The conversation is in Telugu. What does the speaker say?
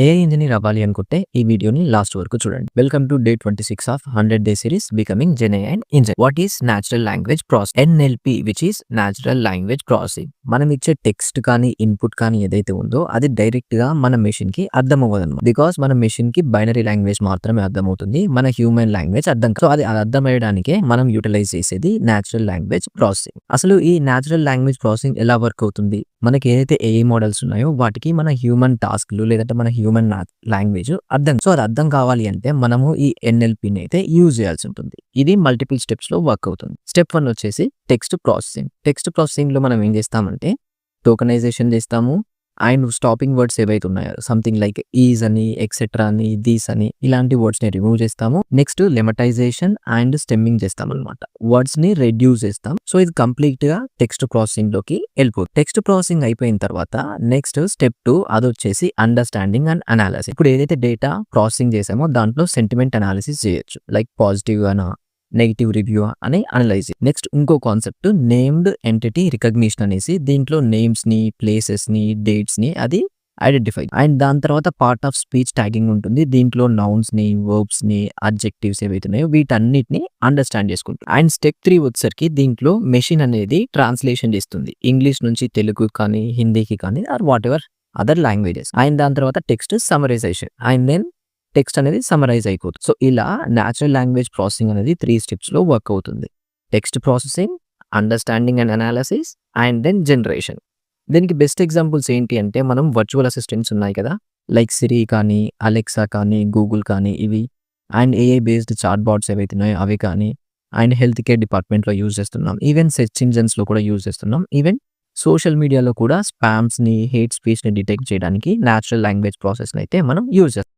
ఏఐ ఇంజనీర్ అవ్వాలి అనుకుంటే ఈ వీడియోని లాస్ట్ వరకు చూడండి. Welcome to day 26 of 100 day series becoming gen AI and engineer. What is natural language processing? NLP which is natural language processing. మనం ఇచ్చే టెక్స్ట్ కానీ ఇన్పుట్ కానీ ఏదైతే ఉందో అది డైరెక్ట్ గా మన మెషిన్ కి అర్థం అవ్వదు. బికాస్ మన మెషిన్ కి బైనరీ లాంగ్వేజ్ మాత్రమే అర్థమవుతుంది, మన హ్యూమన్ లాంగ్వేజ్ అర్థం కాదు. సో అది అర్థమయ్యడానికే మనం యూటిలైజ్ చేసేది న్యాచురల్ లాంగ్వేజ్ ప్రాసెసింగ్. అసలు ఈ న్యాచురల్ లాంగ్వేజ్ ప్రాసెసింగ్ ఎలా వర్క్ అవుతుంది? మనకి ఏదైతే ఏఐ మోడల్స్ ఉన్నాయో వాటికి మన హ్యూమన్ టాస్క్లు లేదంటే మన హ్యూమన్ లాంగ్వేజ్ అర్థం. సో అది అర్థం కావాలి అంటే మనము ఈ ఎన్ఎల్పిని అయితే యూజ్ చేయాల్సి ఉంటుంది. ఇది మల్టిపుల్ స్టెప్స్ లో వర్క్ అవుతుంది. స్టెప్ 1 వచ్చేసి టెక్స్ట్ ప్రాసెసింగ్. టెక్స్ట్ ప్రాసెసింగ్ లో మనం ఏం చేస్తామంటే టోకనైజేషన్ చేస్తాము. అండ్ స్టాపింగ్ వర్డ్స్ ఏవైతే ఉన్నాయో సంథింగ్ లైక్ ఈజ్ అని, ఎక్సెట్రా అని, దీస్ అని ఇలాంటి వర్డ్స్ ని రిమూవ్ చేస్తాము. నెక్స్ట్ లెమటైజేషన్ అండ్ స్టెమ్మింగ్ చేస్తాం అనమాట. వర్డ్స్ ని రెడ్యూస్ చేస్తాం. సో ఇది కంప్లీట్ గా టెక్స్ట్ ప్రాసెసింగ్ లోకి వెళ్ళిపోతుంది. టెక్స్ట్ ప్రాసెసింగ్ అయిపోయిన తర్వాత నెక్స్ట్ స్టెప్ 2 అది వచ్చేసి అండర్స్టాండింగ్ అండ్ అనాలిసిస్. ఇప్పుడు ఏదైతే డేటా ప్రాసెసింగ్ చేసామో దాంట్లో సెంటిమెంట్ అనాలిసిస్ చేయొచ్చు, లైక్ పాజిటివ్ గానా నెగిటివ్ రివ్యూ అని అనలైజ్. నెక్స్ట్ ఇంకో కాన్సెప్ట్ నేమ్డ్ ఎంటిటీ రికగ్నిషన్ అనేసి, దీంట్లో నేమ్స్ ని, ప్లేసెస్ ని, డేట్స్ ని అది ఐడెంటిఫై. అండ్ దాని తర్వాత పార్ట్ ఆఫ్ స్పీచ్ ట్యాగింగ్ ఉంటుంది. దీంట్లో నౌన్స్ ని, వర్బ్స్ ని, అడ్జెక్టివ్స్ ఏవైతే ఉన్నాయో వీటన్నిటిని అండర్స్టాండ్ చేసుకుంటుంది. అండ్ స్టెప్ 3 వచ్చేసరికి దీంట్లో మెషిన్ అనేది ట్రాన్స్లేషన్ చేస్తుంది, ఇంగ్లీష్ నుంచి తెలుగు కానీ హిందీకి కానీ or whatever other languages. And దాని తర్వాత text summarization and then text అనేది సమరైజ్ అయిపోతుంది. సో ఇలా న్యాచురల్ లాంగ్వేజ్ ప్రాసెసింగ్ అనేది 3 స్టెప్స్ లో వర్క్ అవుతుంది. Text processing, understanding and analysis and then generation. దీనికి బెస్ట్ ఎగ్జాంపుల్స్ ఏంటి అంటే మనం వర్చువల్ అసిస్టెంట్స్ ఉన్నాయి కదా, లైక్ సిరి కానీ, అలెక్సా కానీ, గూగుల్ కానీ ఇవి. And AI based chat bots ఏవైతే ఉన్నాయో అవి కానీ. అండ్ హెల్త్ కేర్ డిపార్ట్మెంట్లో యూజ్ చేస్తున్నాం. ఈవెన్ సెర్చ్ ఇంజన్స్ లో కూడా యూజ్ చేస్తున్నాం. ఈవెన్ సోషల్ మీడియాలో కూడా స్పామ్స్ ని, హేట్ స్పీచ్ ని డిటెక్ట్ చేయడానికి న్యాచురల్ లాంగ్వేజ్ ప్రాసెస్ అయితే మనం యూజ్ చేస్తాం.